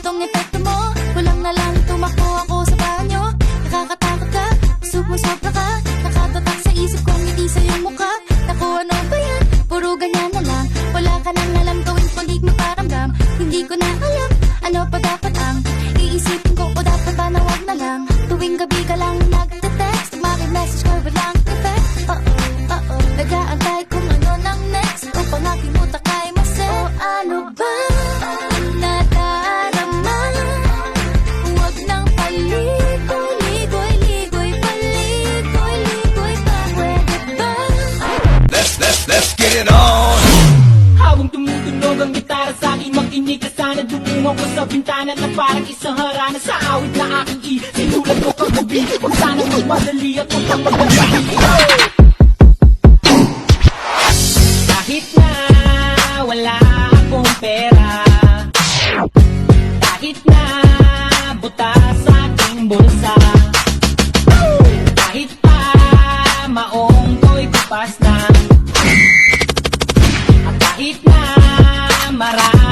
tong epekto mo. Kulang na lang tumakbo ako sa banyo. Nakakatakot ka, sumusobra ka. Nakatatak sa isip kong ngiti sa iyong mukha. Naku, ano ba yan? Puro ganyan na lang. Wala ka nang alam gawin kundi magparamdam. Hindi ko na alam, ano pa dapat ang iisipin ko o dapat ba na wag na lang. Tuwing gabi ka lang nagte-text, maki-message ko walang effect. Nag-aantay kung ano nang next upang aking utak ay mase. O ano ba nadarama? Huwag nang paligoy-ligoy, paligoy-ligoy pa. Pwede ba? Let's get it on. Habang tumutunog ang gitara sa aking makinig ka sana. Dumungo ko sa bintana na parang isang harana. Sa awit na aking sinulat ko kagabi. Huwag sana magmadali at magpapagdali. Kahit na wala akong pera, kahit na buta sa aking bulsa, kahit pa maong ko'y kupas na, at kahit na marami